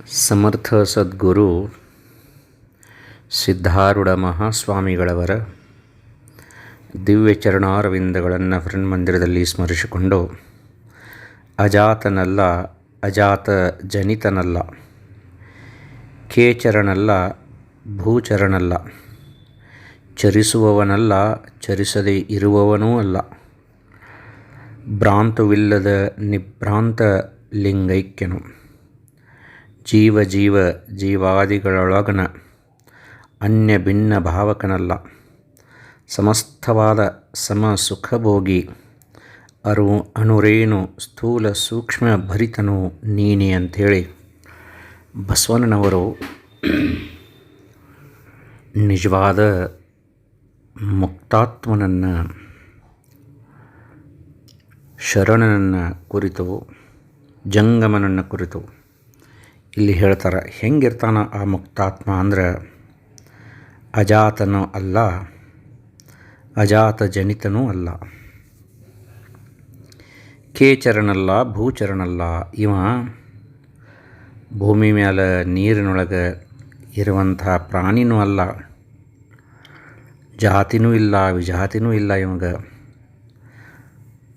ಸಮರ್ಥ ಸದ್ಗುರು ಸಿದ್ಧಾರೂಢ ಮಹಾಸ್ವಾಮಿಗಳವರ ದಿವ್ಯ ಚರಣಾರವಿಂದಗಳನ್ನು ಮಂದಿರದಲ್ಲಿ ಸ್ಮರಿಸಿಕೊಂಡು, ಅಜಾತನಲ್ಲ, ಅಜಾತ ಜನಿತನಲ್ಲ, ಕೇಚರನಲ್ಲ, ಭೂಚರನಲ್ಲ, ಚರಿಸುವವನಲ್ಲ, ಚರಿಸದೇ ಇರುವವನೂ ಅಲ್ಲ, ಭ್ರಾಂತವಿಲ್ಲದ ನಿಭ್ರಾಂತ ಲಿಂಗೈಕ್ಯನು, ಜೀವ ಜೀವ ಜೀವಾದಿಗಳೊಳಗನ ಅನ್ಯ ಭಿನ್ನ ಭಾವಕನಲ್ಲ, ಸಮಸ್ತವಾದ ಸಮ ಸುಖಭೋಗಿ ಅಣುರೇಣು ಸ್ಥೂಲ ಸೂಕ್ಷ್ಮ ಭರಿತನು ನೀನೆ ಅಂಥೇಳಿ ಬಸವಣ್ಣನವರು ನಿಜವಾದ ಮುಕ್ತಾತ್ಮನನ್ನು, ಶರಣನನ್ನು ಕುರಿತು, ಜಂಗಮನನ್ನು ಕುರಿತು ಇಲ್ಲಿ ಹೇಳ್ತಾರೆ. ಹೆಂಗಿರ್ತಾನ ಆ ಮುಕ್ತಾತ್ಮ ಅಂದ್ರೆ, ಅಜಾತನೂ ಅಲ್ಲ, ಅಜಾತ ಜನಿತನೂ ಅಲ್ಲ, ಕೇಚರನಲ್ಲ, ಭೂಚರನಲ್ಲ. ಇವ ಭೂಮಿ ಮೇಲೆ ನೀರಿನೊಳಗೆ ಇರುವಂಥ ಪ್ರಾಣಿನೂ ಅಲ್ಲ, ಜಾತಿನೂ ಇಲ್ಲ, ವಿಜಾತಿನೂ ಇಲ್ಲ ಇವಾಗ.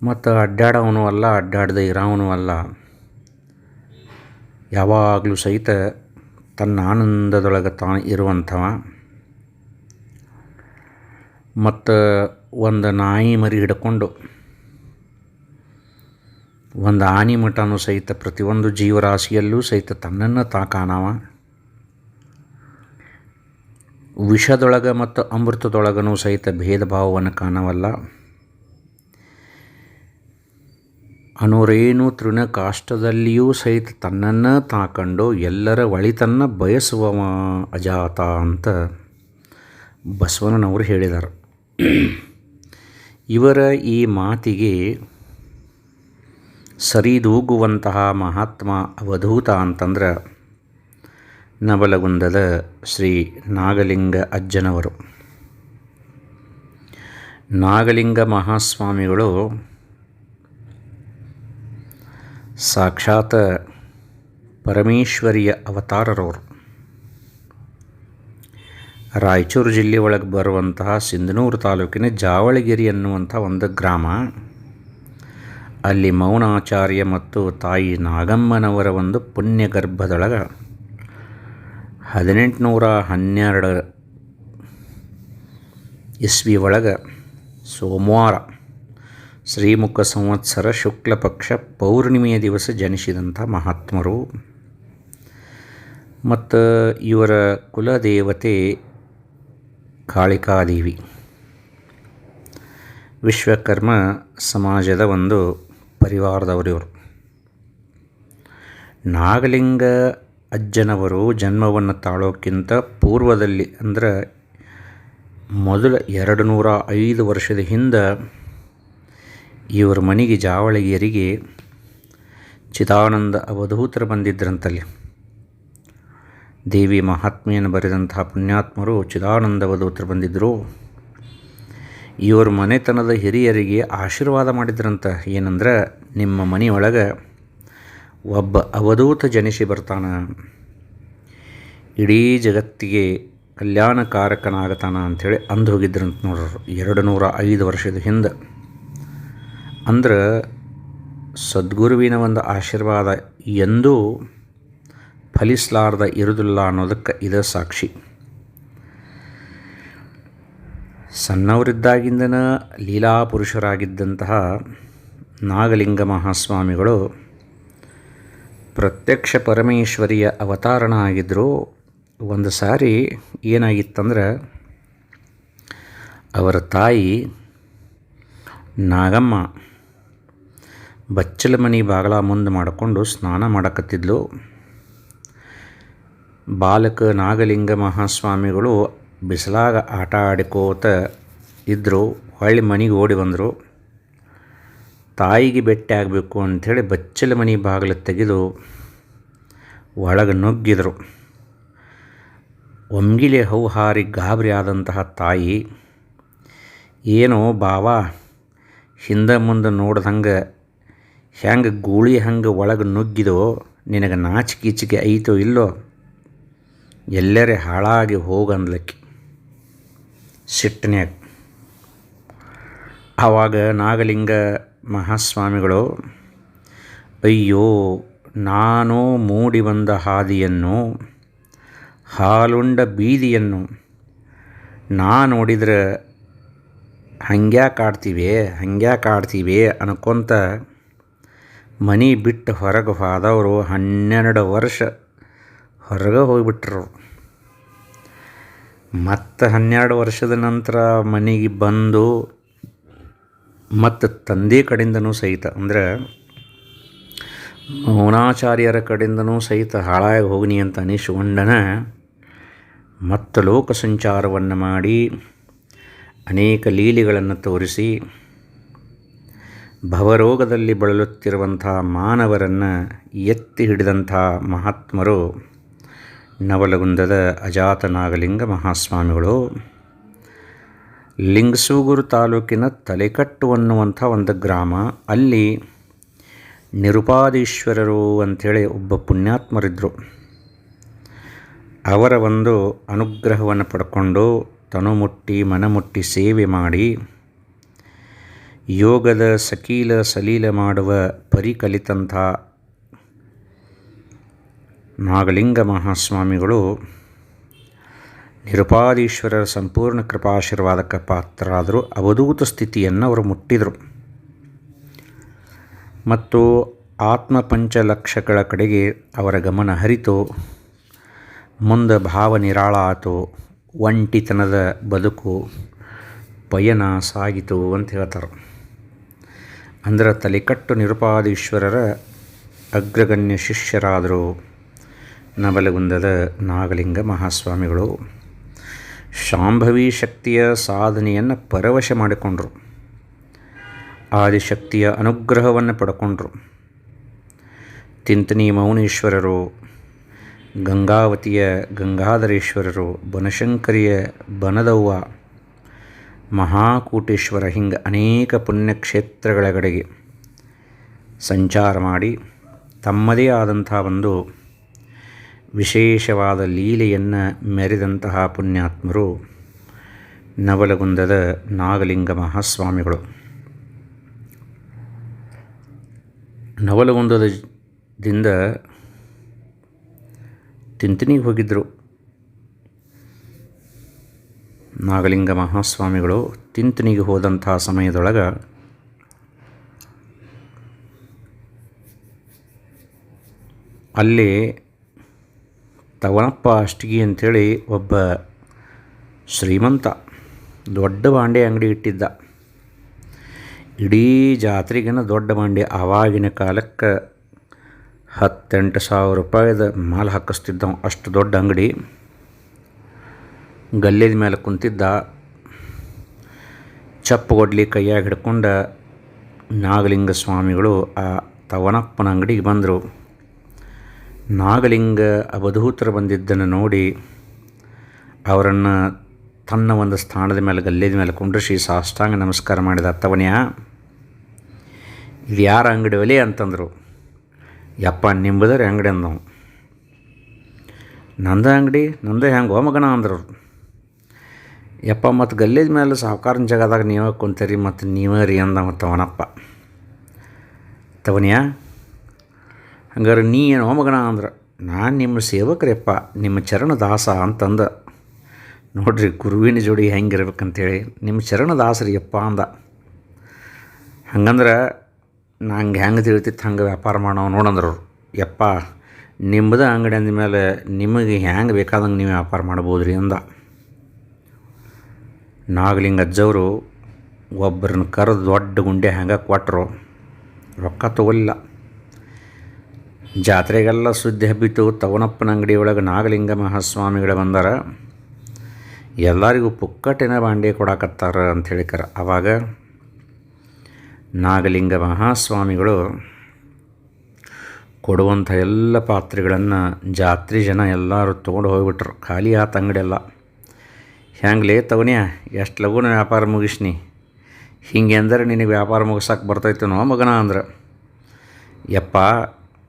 ಮತ್ತು ಅಡ್ಡಾಡವನು ಅಲ್ಲ, ಅಡ್ಡಾಡದೆ ಇರೋವನು ಅಲ್ಲ. ಯಾವಾಗಲೂ ಸಹಿತ ತನ್ನ ಆನಂದದೊಳಗೆ ತಾನು ಇರುವಂಥವ. ಮತ್ತು ಒಂದು ನಾಯಿ ಮರಿ ಹಿಡ್ಕೊಂಡು ಒಂದು ಆನೆ ಮಟನೂ ಸಹಿತ ಪ್ರತಿಯೊಂದು ಜೀವರಾಶಿಯಲ್ಲೂ ಸಹಿತ ತನ್ನನ್ನು ಕಾಣವ. ವಿಷದೊಳಗೆ ಮತ್ತು ಅಮೃತದೊಳಗನೂ ಸಹಿತ ಭೇದ ಭಾವವನ್ನು ಕಾಣವಲ್ಲ. ಅಣುರೇಣು ತೃಣ ಕಾಷ್ಟದಲ್ಲಿಯೂ ಸಹಿತ ತನ್ನನ್ನು ತಾಕಂಡು ಎಲ್ಲರ ಒಳಿತನ್ನು ಬಯಸುವವ ಅಜಾತ ಅಂತ ಬಸವಣ್ಣನವರು ಹೇಳಿದ್ದಾರೆ. ಇವರ ಈ ಮಾತಿಗೆ ಸರಿದೂಗುವಂತಹ ಮಹಾತ್ಮ ಅವಧೂತ ಅಂತಂದ್ರೆ ನವಲಗುಂದದ ಶ್ರೀ ನಾಗಲಿಂಗ ಅಜ್ಜನವರು. ನಾಗಲಿಂಗ ಮಹಾಸ್ವಾಮಿಗಳು ಸಾಕ್ಷಾತ್ ಪರಮೇಶ್ವರಿಯ ಅವತಾರರವರು. ರಾಯಚೂರು ಜಿಲ್ಲೆ ಒಳಗೆ ಬರುವಂತಹ ಸಿಂಧನೂರು ತಾಲೂಕಿನ ಜಾವಳಗಿರಿ ಅನ್ನುವಂಥ ಒಂದು ಗ್ರಾಮ. ಅಲ್ಲಿ ಮೌನಾಚಾರ್ಯ ಮತ್ತು ತಾಯಿ ನಾಗಮ್ಮನವರ ಒಂದು ಪುಣ್ಯ ಗರ್ಭದೊಳಗೆ 1812 ಇಸ್ವಿ ಒಳಗೆ ಸೋಮವಾರ ಶ್ರೀಮುಖ ಸಂವತ್ಸರ ಶುಕ್ಲ ಪಕ್ಷ ಪೌರ್ಣಿಮೆಯ ದಿವಸ ಜನಿಸಿದಂಥ ಮಹಾತ್ಮರು. ಮತ್ತು ಇವರ ಕುಲದೇವತೆ ಕಾಳಿಕಾದೇವಿ. ವಿಶ್ವಕರ್ಮ ಸಮಾಜದ ಒಂದು ಪರಿವಾರದವರಿವರು. ನಾಗಲಿಂಗ ಅಜ್ಜನವರು ಜನ್ಮವನ್ನು ತಾಳೋಕ್ಕಿಂತ ಪೂರ್ವದಲ್ಲಿ ಅಂದರೆ ಮೊದಲ 205 ವರ್ಷದ ಹಿಂದೆ ಇವರ ಮನೆಗೆ ಜಾವಳಗಿಯರಿಗೆ ಚಿದಾನಂದ ಅವಧೂತರು ಬಂದಿದ್ದರಂತಲ್ಲಿ. ದೇವಿ ಮಹಾತ್ಮೆಯನ್ನು ಬರೆದಂತಹ ಪುಣ್ಯಾತ್ಮರು ಚಿದಾನಂದ ಅವಧೂತರು ಬಂದಿದ್ದರು. ಇವರು ಮನೆತನದ ಹಿರಿಯರಿಗೆ ಆಶೀರ್ವಾದ ಮಾಡಿದ್ರಂತ. ಏನಂದ್ರೆ, ನಿಮ್ಮ ಮನೆಯೊಳಗೆ ಒಬ್ಬ ಅವಧೂತ ಜನಿಸಿ ಬರ್ತಾನೆ, ಇಡೀ ಜಗತ್ತಿಗೆ ಕಲ್ಯಾಣಕಾರಕನಾಗತಾನ ಅಂಥೇಳಿ ಅಂದು ಹೋಗಿದ್ರಂತ ನೋಡ್ರು 205 ವರ್ಷದ ಹಿಂದೆ. ಅಂದ್ರೆ ಸದ್ಗುರುವಿನ ಒಂದು ಆಶೀರ್ವಾದ ಎಂದೂ ಫಲಿಸಲಾರ್ದ ಇರುವುದಿಲ್ಲ ಅನ್ನೋದಕ್ಕೆ ಇದೇ ಸಾಕ್ಷಿ. ಸಣ್ಣವರಿದ್ದಾಗಿಂದನ ಲೀಲಾಪುರುಷರಾಗಿದ್ದಂತಹ ನಾಗಲಿಂಗ ಮಹಾಸ್ವಾಮಿಗಳು ಪ್ರತ್ಯಕ್ಷ ಪರಮೇಶ್ವರಿಯ ಅವತಾರಣ ಆಗಿದ್ದರು. ಒಂದು ಸಾರಿ ಏನಾಗಿತ್ತಂದ್ರೆ, ಅವರ ತಾಯಿ ನಾಗಮ್ಮ ಬಚ್ಚಲ ಮನೆ ಬಾಗಲ ಮುಂದೆ ಮಾಡಿಕೊಂಡು ಸ್ನಾನ ಮಾಡಕತ್ತಿದ್ಲು. ಬಾಲಕ ನಾಗಲಿಂಗ ಮಹಾಸ್ವಾಮಿಗಳು ಬಿಸಿಲಾಗ ಆಟ ಆಡಿಕೋತ ಇದ್ದರು. ಹೊಳ್ಳಿ ಮನೆಗೆ ಓಡಿ ಬಂದರು. ತಾಯಿಗೆ ಭೇಟಿ ಆಗಬೇಕು ಅಂಥೇಳಿ ಬಚ್ಚಲ ಮನೆ ಬಾಗಿಲು ತೆಗೆದು ಒಳಗೆ ನುಗ್ಗಿದರು. ಒಮ್ಗಿಲೆ ಹೌಹಾರಿ ಗಾಬರಿ ಆದಂತಹ ತಾಯಿ, ಏನೋ ಬಾವಾ ಹಿಂದೆ ಮುಂದೆ ನೋಡ್ದಂಗೆ ಹೆಂಗೆ ಗೂಳಿ ಹಂಗೆ ಒಳಗೆ ನುಗ್ಗಿದೋ ನಿನಗೆ ನಾಚಿಕೀಚಿಕೆ ಐತೋ ಇಲ್ಲೋ, ಎಲ್ಲರೇ ಹಾಳಾಗಿ ಹೋಗಂದ್ಲಕ್ಕಿ ಸಿಟ್ಟಿನ್ಯಾಗ. ಆವಾಗ ನಾಗಲಿಂಗ ಮಹಾಸ್ವಾಮಿಗಳು, ಅಯ್ಯೋ, ನಾನು ಮೂಡಿ ಬಂದ ಹಾದಿಯನ್ನು, ಹಾಲುಂಡ ಬೀದಿಯನ್ನು ನಾ ನೋಡಿದ್ರೆ ಹಂಗ್ಯಾಕಾಡ್ತೀವಿ ಅನ್ಕೊಂತ ಮನೆ ಬಿಟ್ಟು ಹೊರಗೆ ಹೋದವರು 12 ವರ್ಷ ಹೊರಗೆ ಹೋಗಿಬಿಟ್ರು. ಮತ್ತು 12 ವರ್ಷದ ನಂತರ ಮನೆಗೆ ಬಂದು ಮತ್ತು ತಂದೆ ಕಡೆಯಿಂದನೂ ಸಹಿತ, ಅಂದರೆ ಮೌನಾಚಾರ್ಯರ ಕಡೆಯಿಂದನೂ ಸಹಿತ ಹಾಳಾಗಿ ಹೋಗ್ನಿ ಅಂತ ಅನಿಸ್ಕೊಂಡನ ಮತ್ತು ಲೋಕ ಸಂಚಾರವನ್ನು ಮಾಡಿ ಅನೇಕ ಲೀಲೆಗಳನ್ನು ತೋರಿಸಿ ಭವರೋಗದಲ್ಲಿ ಬಳಲುತ್ತಿರುವಂಥ ಮಾನವರನ್ನು ಎತ್ತಿ ಹಿಡಿದಂಥ ಮಹಾತ್ಮರು ನವಲಗುಂದದ ಅಜಾತ ನಾಗಲಿಂಗ ಮಹಾಸ್ವಾಮಿಗಳು. ಲಿಂಗಸೂಗೂರು ತಾಲೂಕಿನ ತಲೆಕಟ್ಟು ಅನ್ನುವಂಥ ಒಂದು ಗ್ರಾಮ, ಅಲ್ಲಿ ನಿರುಪಾದೀಶ್ವರರು ಅಂಥೇಳಿ ಒಬ್ಬ ಪುಣ್ಯಾತ್ಮರಿದ್ದರು. ಅವರ ಒಂದು ಅನುಗ್ರಹವನ್ನು ಪಡ್ಕೊಂಡು ತನು ಮುಟ್ಟಿ ಮನಮುಟ್ಟಿ ಸೇವೆ ಮಾಡಿ ಯೋಗದ ಸಲೀಲ ಮಾಡುವ ಪರಿ ಕಲಿತಂಥ ನಾಗಲಿಂಗ ಮಹಾಸ್ವಾಮಿಗಳು ನಿರುಪಾದೀಶ್ವರರ ಸಂಪೂರ್ಣ ಕೃಪಾಶೀರ್ವಾದಕ್ಕೆ ಪಾತ್ರರಾದರು. ಅವಧೂತ ಸ್ಥಿತಿಯನ್ನು ಅವರು ಮುಟ್ಟಿದರು ಮತ್ತು ಆತ್ಮಪಂಚಲಕ್ಷಗಳ ಕಡೆಗೆ ಅವರ ಗಮನ ಹರಿತು ಮುಂದೆ ಭಾವ ನಿರಾಳ ಆಯಿತು. ಒಂಟಿತನದ ಬದುಕು ಪಯಣ ಸಾಗಿತು ಅಂತ ಹೇಳ್ತಾರೆ. ಅಂದ್ರೆ ತಲೆಕಟ್ಟು ನಿರುಪಾದೀಶ್ವರರ ಅಗ್ರಗಣ್ಯ ಶಿಷ್ಯರಾದರು ನವಲಗುಂದದ ನಾಗಲಿಂಗ ಮಹಾಸ್ವಾಮಿಗಳು. ಶಾಂಭವಿ ಶಕ್ತಿಯ ಸಾಧನೆಯನ್ನು ಪರವಶ ಮಾಡಿಕೊಂಡರು. ಆದಿಶಕ್ತಿಯ ಅನುಗ್ರಹವನ್ನು ಪಡ್ಕೊಂಡ್ರು. ತಿಂತನಿ ಮೌನೇಶ್ವರರು, ಗಂಗಾವತಿಯ ಗಂಗಾಧರೇಶ್ವರರು, ಬನಶಂಕರಿಯ ಬನದವ್ವ, ಮಹಾಕೂಟೇಶ್ವರ, ಹಿಂಗೆ ಅನೇಕ ಪುಣ್ಯಕ್ಷೇತ್ರಗಳ ಕಡೆಗೆ ಸಂಚಾರ ಮಾಡಿ ತಮ್ಮದೇ ಆದಂಥ ಒಂದು ವಿಶೇಷವಾದ ಲೀಲೆಯನ್ನು ಮೆರೆದಂತಹ ಪುಣ್ಯಾತ್ಮರು ನವಲಗುಂದದ ನಾಗಲಿಂಗ ಮಹಾಸ್ವಾಮಿಗಳು. ನವಲಗುಂದದಿಂದ ತಿಂತಿನಿಗೆ ಹೋಗಿದ್ದರು ನಾಗಲಿಂಗ ಮಹಾಸ್ವಾಮಿಗಳು. ತಿಂತಿನಿಗೆ ಹೋದಂಥ ಸಮಯದೊಳಗೆ ಅಲ್ಲಿ ತವನಪ್ಪ ಅಷ್ಟಗಿ ಅಂಥೇಳಿ ಒಬ್ಬ ಶ್ರೀಮಂತ ದೊಡ್ಡ ಬಾಂಡೆ ಅಂಗಡಿ ಇಟ್ಟಿದ್ದ. ಇಡೀ ಜಾತ್ರೆಗಿನ ದೊಡ್ಡ ಬಾಂಡೆ. ಆವಾಗಿನ ಕಾಲಕ್ಕೆ 18,000 ರೂಪಾಯಿದ ಮಾಲ್ ಹಾಕಿಸ್ತಿದ್ದ. ಅಷ್ಟು ದೊಡ್ಡ ಅಂಗಡಿ. ಗಲ್ಲೆದ ಮೇಲೆ ಕುಂತಿದ್ದ. ಚಪ್ಪಗೊಡ್ಲಿ ಕೈಯಾಗ ಹಿಡ್ಕೊಂಡ ನಾಗಲಿಂಗ ಸ್ವಾಮಿಗಳು ಆ ತವನಪ್ಪನ ಅಂಗಡಿಗೆ ಬಂದರು. ನಾಗಲಿಂಗ ಅವಧೂತರು ಬಂದಿದ್ದನ್ನು ನೋಡಿ ಅವರನ್ನು ತನ್ನ ಒಂದು ಸ್ಥಾನದ ಮೇಲೆ ಗಲ್ಲೆದ ಮೇಲೆ ಕುಂಡ್ರಿಸಿ ಸಾಷ್ಟಾಂಗ ನಮಸ್ಕಾರ ಮಾಡಿದ. ತವನ್ಯಾ, ಇದು ಯಾರ ಅಂಗಡಿ ಒಲೆ ಅಂತಂದರು. ಯಪ್ಪ, ನಿಂಬುದರೆ ಅಂಗಡಿ ಅಂದವು. ನಂದೇ ಹೆಂಗೆ ಹೋಮಗಣ ಅಂದರು. ಯಪ್ಪ, ಮತ್ತು ಗಲ್ಲೆದ ಮೇಲೆ ಸಾವುಕಾರನ ಜಾಗದಾಗ ನೀವೇ ಕುಂತೀರಿ, ಮತ್ತು ನೀವೇ ರೀ ಅಂದ ತವನಪ್ಪ. ತವನ್ಯಾ, ಹಂಗಾರೆ ನೀ ಏನು ಹೋಮಗಣ ಅಂದ್ರೆ, ನಾನು ನಿಮ್ಮ ಸೇವಕರಪ್ಪ, ನಿಮ್ಮ ಚರಣ ದಾಸ ಅಂತಂದ. ನೋಡ್ರಿ ಗುರುವಿನ ಜೋಡಿ ಹೆಂಗಿರ್ಬೇಕಂತೇಳಿ, ನಿಮ್ಮ ಚರಣ ದಾಸರಿಯಪ್ಪ ಅಂದ. ಹಂಗಂದ್ರೆ ನಂಗೆ ಹೆಂಗೆ ತಿಳಿತಿತ್ತು ಹಂಗೆ ವ್ಯಾಪಾರ ಮಾಡೋ ನೋಡಂದ್ರು. ಯಪ್ಪ, ನಿಮ್ಮದ ಅಂಗಡಿ ಅಂದಮೇಲೆ ನಿಮಗೆ ಹೆಂಗೆ ಬೇಕಾದಂಗೆ ನೀವು ವ್ಯಾಪಾರ ಮಾಡ್ಬೋದು ರೀ ಅಂದ. ನಾಗಲಿಂಗ ಅಜ್ಜವರು ಒಬ್ಬರನ್ನ ಕರೆದು ದೊಡ್ಡ ಗುಂಡೆ ಹೆಂಗೆ ಕೊಟ್ಟರು. ರೊಕ್ಕ ತೊಗೊಲಿಲ್ಲ. ಜಾತ್ರೆಗೆಲ್ಲ ಸುದ್ದಿ ಹಬ್ಬಿತು. ತವನಪ್ಪನ ಅಂಗಡಿ ಒಳಗೆ ನಾಗಲಿಂಗ ಮಹಾಸ್ವಾಮಿಗಳು ಬಂದಾರ, ಎಲ್ಲರಿಗೂ ಪುಕ್ಕಟಿನ ಬಾಂಡೆ ಕೊಡಾಕತ್ತಾರ ಅಂತ ಹೇಳಿಕರ. ಆವಾಗ ನಾಗಲಿಂಗ ಮಹಾಸ್ವಾಮಿಗಳು ಕೊಡುವಂಥ ಎಲ್ಲ ಪಾತ್ರೆಗಳನ್ನು ಜಾತ್ರೆ ಜನ ಎಲ್ಲರೂ ತೊಗೊಂಡು ಹೋಗ್ಬಿಟ್ರು. ಖಾಲಿ ಆತ ಅಂಗಡಿ ಎಲ್ಲ. ಹೆಂಗ್ಲೇ ತವನ್ಯಾ, ಎಷ್ಟು ಲಘುನ ವ್ಯಾಪಾರ ಮುಗಿಸ್ನಿ, ಹಿಂಗೆ ಅಂದರೆ ನಿನಗೆ ವ್ಯಾಪಾರ ಮುಗಿಸೋಕೆ ಬರ್ತೈತೇನೋ ಮಗನ ಅಂದ್ರೆ. ಯಪ್ಪ,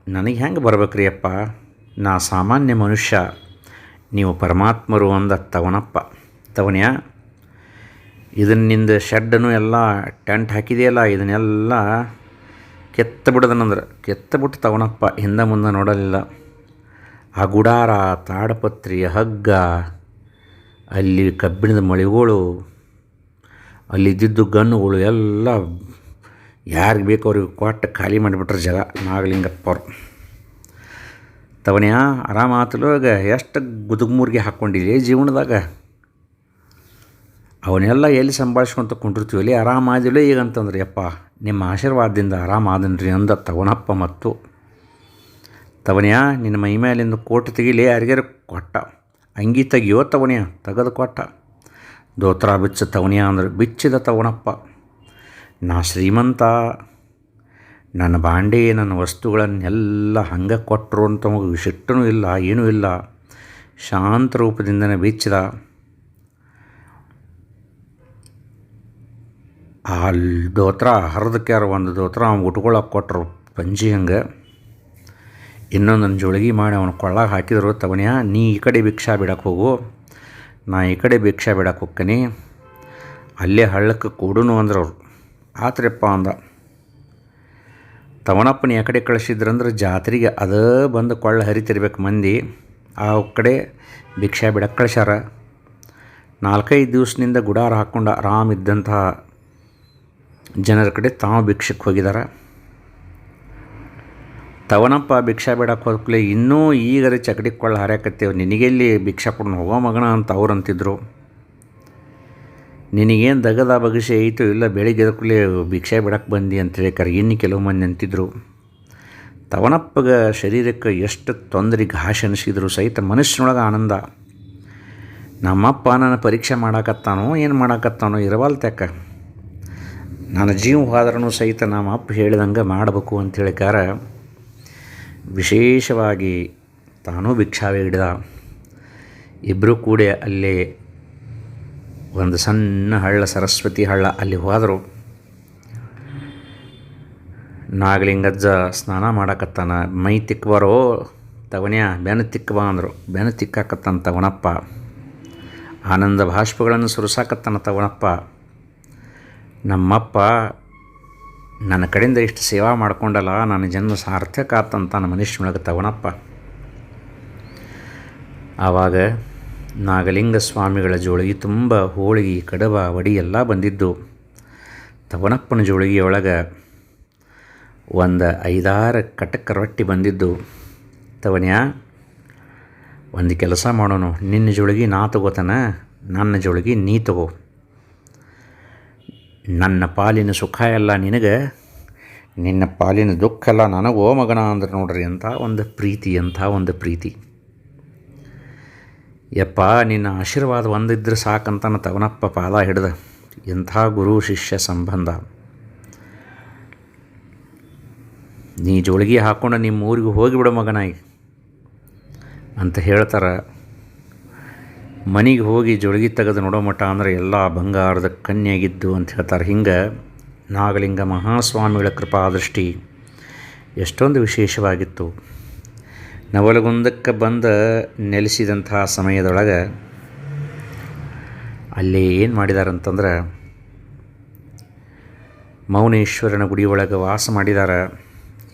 ನನಗೆ ಹೆಂಗೆ ಬರ್ಬೇಕ್ರಿ ಅಪ್ಪ, ನಾ ಸಾಮಾನ್ಯ ಮನುಷ್ಯ, ನೀವು ಪರಮಾತ್ಮರು ಅಂದ ತವನಪ್ಪ. ತವನ್ಯ, ಇದನ್ನಿಂದ ಶೆಡ್ಡನ್ನು ಎಲ್ಲ ಟೆಂಟ್ ಹಾಕಿದೆಯಲ್ಲ, ಇದನ್ನೆಲ್ಲ ಕೆತ್ತಬಿಡದನಂದ್ರೆ ಕೆತ್ತಬಿಟ್ಟು ತವನಪ್ಪ. ಹಿಂದೆ ಮುಂದೆ ನೋಡಲಿಲ್ಲ. ಆ ಗುಡಾರ, ತಾಡಪತ್ರಿ, ಹಗ್ಗ, ಅಲ್ಲಿ ಕಬ್ಬಿಣದ ಮಳಿಗಳು, ಅಲ್ಲಿದ್ದಿದ್ದು ಗನ್ನುಗಳು ಎಲ್ಲ ಯಾರಿಗೆ ಬೇಕು ಅವ್ರಿಗೆ ಕೊಟ್ಟು ಖಾಲಿ ಮಾಡಿಬಿಟ್ರೆ ಜಾಗ ನಾಗಲಿಂಗಪ್ಪ ಅವರು. ತವನ್ಯ, ಆರಾಮಾತಲೋಗ ಎಷ್ಟು ಗುದುಗ್ಮೂರಿಗೆ ಹಾಕ್ಕೊಂಡಿದ್ದೆ ಜೀವನದಾಗ. ಅವನ್ನೆಲ್ಲ ಎಲ್ಲಿ ಸಂಭಾಳಿಸ್ಕೊಂತ ಕುಂಡಿರ್ತೀವಲ್ಲಿ, ಆರಾಮಾದಿಲ್ಲ ಈಗ ಅಂತಂದ್ರೆ, ಯಪ್ಪ ನಿಮ್ಮ ಆಶೀರ್ವಾದದಿಂದ ಆರಾಮಾದನ್ರಿ ಅಂದ ತವನಪ್ಪ. ಮತ್ತು ತವನ್ಯ, ನಿನ್ನ ಮೈ ಮೇಲಿಂದ ಕೋಟು ತೆಗಿಲಿ, ಯಾರಿಗಾರು ಕೊಟ್ಟ. ಅಂಗಿ ತೆಗಿಯೋ ತವನ್ಯ, ತೆಗೆದು ಕೊಟ್ಟ. ದೋತ್ರ ಬಿಚ್ಚ ತವನ್ಯ ಅಂದ್ರೆ ಬಿಚ್ಚಿದ ತವನಪ್ಪ. ನಾ ಶ್ರೀಮಂತ, ನನ್ನ ಬಾಂಡೆ ನನ್ನ ವಸ್ತುಗಳನ್ನೆಲ್ಲ ಹಂಗೆ ಕೊಟ್ಟರು ಅಂತ ವಿಶಿಷ್ಟನೂ ಇಲ್ಲ, ಏನೂ ಇಲ್ಲ. ಶಾಂತ ರೂಪದಿಂದನೇ ಬಿಚ್ಚಿದ. ಆ ದೋತ್ರ ಹರಿದಕ್ಯಾರ ಒಂದು ದೋತ್ರ ಅವ್ನು ಉಟ್ಕೊಳಕ್ಕೆ ಕೊಟ್ಟರು ಪಂಜಿ ಹಂಗೆ. ಇನ್ನೊಂದನ್ನು ಜೋಳಿಗೆ ಮಾಡಿ ಅವನ ಕೊಳ್ಳಾಗ ಹಾಕಿದ್ರು. ತವನ್ಯ, ನೀ ಈ ಕಡೆ ಭಿಕ್ಷಾ ಬಿಡಕ್ಕೆ ಹೋಗು, ನಾ ಈ ಕಡೆ ಭಿಕ್ಷಾ ಬಿಡಕ್ಕೆ ಹೋಗ್ತೀನಿ, ಅಲ್ಲೇ ಹಳ್ಳಕ್ಕೆ ಕೂಡುನು ಅಂದ್ರೆ ಅವರು. ಆತ್ರಿಯಪ್ಪ ಅಂದ. ತವನಪ್ಪನ ಆ ಕಡೆ ಕಳಿಸಿದ್ರಂದ್ರೆ ಜಾತ್ರೆಗೆ ಅದೇ ಬಂದು ಕೊಳ್ಳ ಹರಿತಿರ್ಬೇಕು ಮಂದಿ. ಆ ಕಡೆ ಭಿಕ್ಷಾ ಬಿಡಕ್ಕೆ ಕಳಿಸ್ಯಾರ. 4-5 ದಿವಸದಿಂದ ಗುಡಾರ ಹಾಕ್ಕೊಂಡು ಆರಾಮಿದ್ದಂತಹ ಜನರ ಕಡೆ ತಾವು ಭಿಕ್ಷಕ್ಕೆ ಹೋಗಿದ್ದಾರೆ. ತವನಪ್ಪ ಭಿಕ್ಷಾ ಬಿಡಕ್ಕೆ ಹೋದ್ಕೂಲೆ ಇನ್ನೂ ಈಗರೆ ಚಕಡಿ ಕೊಳ್ಳ ಹರ್ಯಾಕತ್ತೇವೆ, ನಿನಗೆಲ್ಲಿ ಭಿಕ್ಷಾ ಕೊಡ್ನು ಹೋಗೋ ಮಗನ ಅಂತ ಅವ್ರು ಅಂತಿದ್ರು. ನಿನಗೇನು ದಗದ ಬಗಸೆ ಐತು ಇಲ್ಲ, ಬೆಳಿಗ್ಗೆ ಎದಕ್ಕೂಲೆ ಭಿಕ್ಷಾ ಬಿಡಕ್ಕೆ ಬಂದು ಅಂತೇಳಿ ಇನ್ನು ಕೆಲವು ಮಂದಿ ಅಂತಿದ್ರು. ತವನಪ್ಪಗೆ ಶರೀರಕ್ಕೆ ಎಷ್ಟು ತೊಂದರೆ ಘಾಷ್ ಅನಿಸಿದ್ರು ಸಹಿತ ಮನುಷ್ಯನೊಳಗೆ ಆನಂದ. ನಮ್ಮಪ್ಪ ನನ್ನ ಪರೀಕ್ಷೆ ಮಾಡಾಕತ್ತಾನೋ ಏನು ಮಾಡಾಕತ್ತಾನೋ ಇರವಲ್ತ್ಯಾಕ, ನನ್ನ ಜೀವ ಹೋದ್ರೂ ಸಹಿತ ನಮ್ಮ ಅಪ್ಪ ಹೇಳಿದಂಗೆ ಮಾಡಬೇಕು ಅಂಥೇಳಿಕಾರ ವಿಶೇಷವಾಗಿ ತಾನೂ ಭಿಕ್ಷಾವೆ ಹಿಡಿದ. ಇಬ್ಬರೂ ಕೂಡ ಅಲ್ಲೇ ಒಂದು ಸಣ್ಣ ಹಳ್ಳ, ಸರಸ್ವತಿ ಹಳ್ಳ, ಅಲ್ಲಿ ಹೋದರು. ನಾಗಲಿಂಗಜ್ಜ ಸ್ನಾನ ಮಾಡಾಕತ್ತಾನ. ಮೈ ತಿಕ್ಕಬಾರೋ ತವನ್ಯ, ಬೆನ್ನು ತಿಕ್ಕಬಾ ಅಂದರು. ಬೆನ್ನು ತಿಕ್ಕಾಕತ್ತಾನ ತವನಪ್ಪ. ಆನಂದ ಭಾಷ್ಪಗಳನ್ನು ಸುರಿಸಾಕತ್ತಾನ ತವನಪ್ಪ. ನಮ್ಮಪ್ಪ ನನ್ನ ಕಡೆಯಿಂದ ಇಷ್ಟು ಸೇವಾ ಮಾಡ್ಕೊಂಡಲ್ಲ, ನನ್ನ ಜನ್ಮ ಸಾರ್ಥಕ ಆತಂತ ನಮ್ಮ ಮನುಷ್ಯನೊಳಗೆ ತವನಪ್ಪ. ಆವಾಗ ನಾಗಲಿಂಗ ಸ್ವಾಮಿಗಳ ಜೋಳಿಗೆ ತುಂಬ ಹೋಳಿಗೆ, ಕಡಬ, ವಡಿ ಎಲ್ಲ ಬಂದಿದ್ದು. ತವನಪ್ಪನ ಜೋಳಿಗೆಯೊಳಗೆ ಒಂದು 5-6 ಕಟಕ ರೊಟ್ಟಿ ಬಂದಿದ್ದು. ತವನ್ಯ, ಒಂದು ಕೆಲಸ ಮಾಡೋಣ, ನಿನ್ನ ಜೋಳಿಗೆ ನಾ ತಗೋತಾನ, ನನ್ನ ಜೋಳಿಗೆ ನೀ ತಗೋ. ನನ್ನ ಪಾಲಿನ ಸುಖ ಎಲ್ಲ ನಿನಗೆ, ನಿನ್ನ ಪಾಲಿನ ದುಃಖ ಎಲ್ಲ ನನಗೋ ಮಗನ ಅಂದ್ರೆ ನೋಡ್ರಿ ಅಂತ ಒಂದು ಪ್ರೀತಿ, ಅಂತ ಒಂದು ಪ್ರೀತಿ. ಯಪ್ಪ, ನಿನ್ನ ಆಶೀರ್ವಾದ ಒಂದಿದ್ರೆ ಸಾಕಂತಾನ ತವನಪ್ಪ ಪಾದ ಹಿಡ್ದ. ಎಂಥ ಗುರು ಶಿಷ್ಯ ಸಂಬಂಧ. ನೀ ಜೋಳಿಗೆ ಹಾಕ್ಕೊಂಡು ನಿಮ್ಮ ಊರಿಗೆ ಹೋಗಿಬಿಡು ಮಗನಾಗಿ ಅಂತ ಹೇಳ್ತಾರೆ. ಮನೆಗೆ ಹೋಗಿ ಜೋಳಿಗೆ ತೆಗೆದು ನೋಡೋ ಮಟ್ಟ ಅಂದ್ರೆ ಎಲ್ಲ ಬಂಗಾರದ ಕನ್ಯಾಗಿದ್ದು ಅಂತ ಹೇಳ್ತಾರೆ. ಹಿಂಗೆ ನಾಗಲಿಂಗ ಮಹಾಸ್ವಾಮಿಗಳ ಕೃಪಾದೃಷ್ಟಿ ಎಷ್ಟೊಂದು ವಿಶೇಷವಾಗಿತ್ತು. ನವಲಗುಂದಕ್ಕೆ ಬಂದು ನೆಲೆಸಿದಂತಹ ಸಮಯದೊಳಗೆ ಅಲ್ಲಿ ಏನು ಮಾಡಿದಾರಂತಂದ್ರೆ, ಮೌನೇಶ್ವರನ ಗುಡಿ ಒಳಗೆ ವಾಸ ಮಾಡಿದ್ದಾರೆ.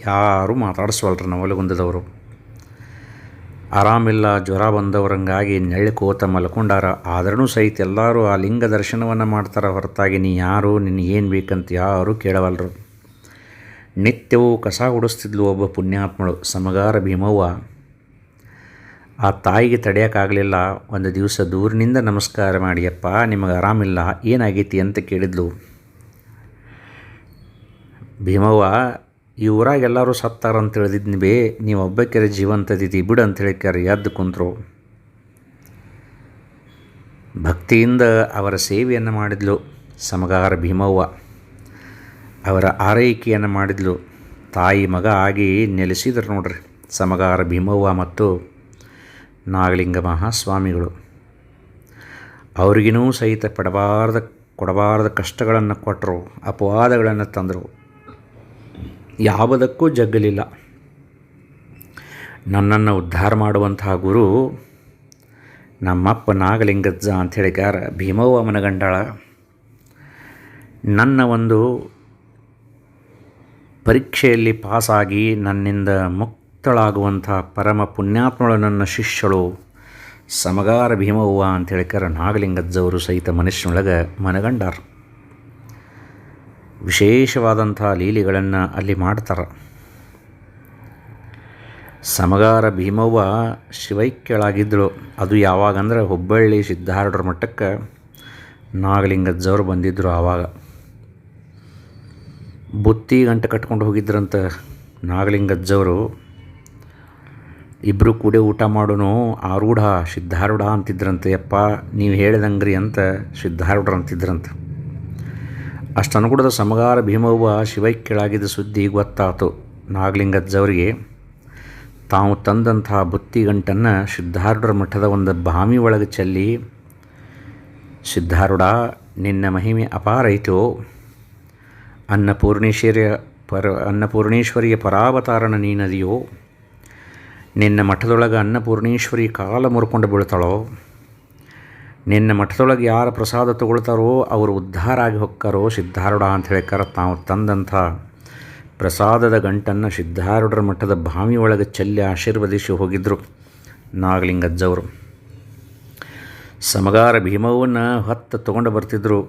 ಯಾರೂ ಮಾತಾಡಿಸ್ವಲ್ರು ನವಲಗುಂದದವರು. ಆರಾಮಿಲ್ಲ, ಜ್ವರ ಬಂದವರಂಗಾಗಿ ನೆಳ್ಕೋತ ಮಲ್ಕೊಂಡಾರ. ಆದ್ರೂ ಸಹಿತ ಎಲ್ಲರೂ ಆ ಲಿಂಗ ದರ್ಶನವನ್ನು ಮಾಡ್ತಾರೆ ಹೊರತಾಗಿ ನೀ ಯಾರು, ನಿನಗೇನು ಬೇಕಂತ ಯಾರೂ ಕೇಳವಲ್ರು. ನಿತ್ಯವೂ ಕಸ ಹೊಡಿಸ್ತಿದ್ಲು ಒಬ್ಬ ಪುಣ್ಯಾತ್ಮಳು, ಸಮಗಾರ ಭೀಮವ್ವ. ಆ ತಾಯಿಗೆ ತಡೆಯೋಕ್ಕಾಗಲಿಲ್ಲ. ಒಂದು ದಿವಸ ದೂರಿನಿಂದ ನಮಸ್ಕಾರ ಮಾಡಿಯಪ್ಪ, ನಿಮಗೆ ಆರಾಮಿಲ್ಲ, ಏನಾಗೈತಿ ಅಂತ ಕೇಳಿದ್ಲು. ಭೀಮವ್ವ, ಈ ಊರಾಗ ಎಲ್ಲರೂ ಸತ್ತಾರಂತ ತಿಳಿದಿದ್ನಿ ಬೇ, ನೀವು ಒಬ್ಬಕ್ಕೆರೆ ಜೀವಂತದಿದ್ದಿ ಬಿಡು ಅಂತ ಹೇಳಿಕ್ಯಾರ. ಎದ್ದು ಕುಂತರು. ಭಕ್ತಿಯಿಂದ ಅವರ ಸೇವೆಯನ್ನು ಮಾಡಿದ್ಲು ಸಮಗಾರ ಭೀಮವ್ವ. ಅವರ ಆರೈಕೆಯನ್ನು ಮಾಡಿದ್ಲು. ತಾಯಿ ಮಗ ಆಗಿ ನೆಲೆಸಿದ್ರು ನೋಡ್ರಿ ಸಮಗಾರ ಭೀಮವ್ವ ಮತ್ತು ನಾಗಲಿಂಗ ಮಹಾಸ್ವಾಮಿಗಳು. ಅವ್ರಿಗಿನೂ ಸಹಿತ ಕೊಡಬಾರ್ದ ಕಷ್ಟಗಳನ್ನು ಕೊಟ್ಟರು, ಅಪವಾದಗಳನ್ನು ತಂದರು. ಯಾವುದಕ್ಕೂ ಜಗ್ಗಲಿಲ್ಲ. ನನ್ನನ್ನು ಉದ್ಧಾರ ಮಾಡುವಂತಹ ಗುರು ನಮ್ಮಪ್ಪ ನಾಗಲಿಂಗಜ್ಜ ಅಂಥೇಳಿಕಾರ ಭೀಮವ್ವ ಮನಗಂಡಾಳ. ನನ್ನ ಒಂದು ಪರೀಕ್ಷೆಯಲ್ಲಿ ಪಾಸಾಗಿ ನನ್ನಿಂದ ಮುಕ್ತಳಾಗುವಂಥ ಪರಮ ಪುಣ್ಯಾತ್ಮಳು ನನ್ನ ಶಿಷ್ಯಳು ಸಮಗಾರ ಭೀಮವ್ವ ಅಂಥೇಳಿಕಾರ ನಾಗಲಿಂಗಜ್ಜವರು ಸಹಿತ ಮನುಷ್ಯನೊಳಗೆ ಮನಗಂಡಾರ. ವಿಶೇಷವಾದಂಥ ಲೀಲೆಗಳನ್ನು ಅಲ್ಲಿ ಮಾಡ್ತಾರೆ. ಸಮಗಾರ ಭೀಮವ್ವ ಶಿವೈಕ್ಯಳಾಗಿದ್ದಳು. ಅದು ಯಾವಾಗಂದ್ರೆ ಹುಬ್ಬಳ್ಳಿ ಸಿದ್ಧಾರೂಢರ ಮಟ್ಟಕ್ಕೆ ನಾಗಲಿಂಗಜ್ಜವರು ಬಂದಿದ್ದರು. ಆವಾಗ ಬುತ್ತಿ ಗಂಟೆ ಕಟ್ಕೊಂಡು ಹೋಗಿದ್ರಂತ ನಾಗಲಿಂಗಜ್ಜವರು. ಇಬ್ಬರು ಕೂಡಿ ಊಟ ಮಾಡೋನು ಆರೂಢ ಸಿದ್ಧಾರೂಢ ಅಂತಿದ್ರಂತೆ. ಯಪ್ಪ ನೀವು ಹೇಳಿದಂಗ್ರಿ ಅಂತ ಸಿದ್ಧಾರೂಢರು ಅಂತಿದ್ರಂತೆ. ಅಷ್ಟು ಅನುಗುಣದ ಸಮಗಾರ ಭೀಮವ್ವ ಶಿವೈಕ್ಯಳಾಗಿದ್ದ ಸುದ್ದಿ ಗೊತ್ತಾಯಿತು ನಾಗಲಿಂಗಜ್ಜವರಿಗೆ. ತಾವು ತಂದಂಥ ಬುತ್ತಿ ಗಂಟನ್ನು ಸಿದ್ಧಾರೂಢರ ಮಠದ ಒಂದು ಬಾವಿ ಒಳಗೆ ಚೆಲ್ಲಿ, ಸಿದ್ಧಾರೂಢ ನಿನ್ನ ಮಹಿಮೆ ಅಪಾರ ಐತೋ, ಅನ್ನಪೂರ್ಣೇಶ್ವರಿಯ ಪರಾವತಾರಣ ನೀನದಿಯೋ, ನಿನ್ನ ಮಠದೊಳಗೆ ಅನ್ನಪೂರ್ಣೇಶ್ವರಿ ಕಾಲ ಮುರ್ಕೊಂಡು ಬೀಳ್ತಾಳೋ, ನಿನ್ನ ಮಠದೊಳಗೆ ಯಾರು ಪ್ರಸಾದ ತಗೊಳ್ತಾರೋ ಅವರು ಉದ್ಧಾರ ಆಗಿ ಹೊಕ್ಕಾರೋ ಸಿದ್ಧಾರೂಢ ಅಂತ ಹೇಳ್ಕಾರ. ತಾವು ತಂದಂಥ ಪ್ರಸಾದದ ಗಂಟನ್ನು ಸಿದ್ಧಾರೂಢರ ಮಠದ ಬಾವಿ ಒಳಗೆ ಚೆಲ್ಲಿ ಆಶೀರ್ವದಿಸಿ ಹೋಗಿದ್ದರು ನಾಗಲಿಂಗಜ್ಜವರು. ಸಮಗಾರ ಭೀಮವ್ವನ್ನ ಹೊತ್ತು ತೊಗೊಂಡು ಬರ್ತಿದ್ರು.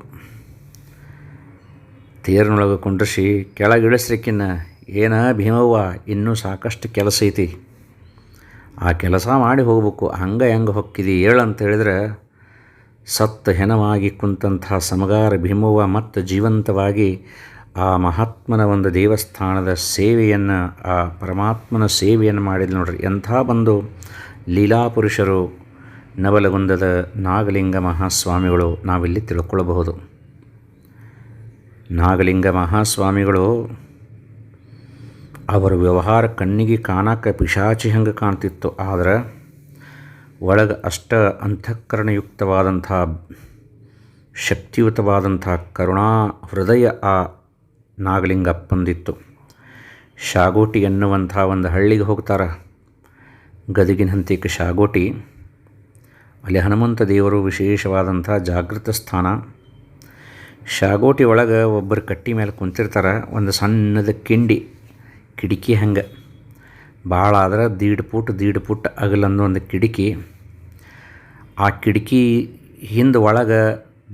ತೇರಿನೊಳಗೆ ಕುಂಡ್ರಿಸಿ ಕೆಳಗಿಳಿಸ್ಲಿಕ್ಕಿನ್ನ, ಏನ ಭೀಮವ್ವ ಇನ್ನೂ ಸಾಕಷ್ಟು ಕೆಲಸ ಐತಿ, ಆ ಕೆಲಸ ಮಾಡಿ ಹೋಗ್ಬೇಕು, ಹಂಗೆ ಹೆಂಗೆ ಹೊಕ್ಕಿದಿ ಹೇಳಂತ ಹೇಳಿದ್ರೆ ಸತ್ತ ಹೆಣವಾಗಿ ಕುಂತಹ ಸಮಗಾರ ಭೀಮವ್ವ ಮತ್ತು ಜೀವಂತವಾಗಿ ಆ ಮಹಾತ್ಮನ ಒಂದು ದೇವಸ್ಥಾನದ ಸೇವೆಯನ್ನು, ಆ ಪರಮಾತ್ಮನ ಸೇವೆಯನ್ನು ಮಾಡಿದ್ರು ನೋಡ್ರಿ. ಎಂಥ ಬಂದು ಲೀಲಾಪುರುಷರು ನವಲಗುಂದದ ನಾಗಲಿಂಗ ಮಹಾಸ್ವಾಮಿಗಳು ನಾವಿಲ್ಲಿ ತಿಳ್ಕೊಳ್ಳಬಹುದು. ನಾಗಲಿಂಗ ಮಹಾಸ್ವಾಮಿಗಳು ಅವರ ವ್ಯವಹಾರ ಕಣ್ಣಿಗೆ ಕಾಣಕ್ಕೆ ಪಿಶಾಚಿ ಹಂಗೆ ಕಾಣ್ತಿತ್ತು. ಆದರೆ ಒಳಗೆ ಅಷ್ಟ ಅಂತಃಕರಣಯುಕ್ತವಾದಂಥ ಶಕ್ತಿಯುತವಾದಂಥ ಕರುಣಾ ಹೃದಯ ಆ ನಾಗಲಿಂಗಪ್ಪಂದಿತ್ತು. ಶಾಗೋಟಿ ಎನ್ನುವಂಥ ಒಂದು ಹಳ್ಳಿಗೆ ಹೋಗ್ತಾರೆ, ಗದಗಿನ ಹಂತಕ್ಕೆ ಶಾಗೋಟಿ. ಅಲ್ಲಿ ಹನುಮಂತ ದೇವರು ವಿಶೇಷವಾದಂಥ ಜಾಗೃತ ಸ್ಥಾನ. ಶಾಗೋಟಿ ಒಳಗೆ ಒಬ್ಬರು ಕಟ್ಟಿ ಮೇಲೆ ಕುಂತಿರ್ತಾರೆ. ಒಂದು ಸಣ್ಣದ ಕಿಡಿಕಿ ಹಂಗೆ ಭಾಳ ಆದ್ರೆ ದೀಡ್ ಫುಟ್ ಅಗಲಂದು ಒಂದು ಕಿಡಿಕಿ. ಆ ಕಿಡಿಕಿ ಹಿಂದೆ ಒಳಗೆ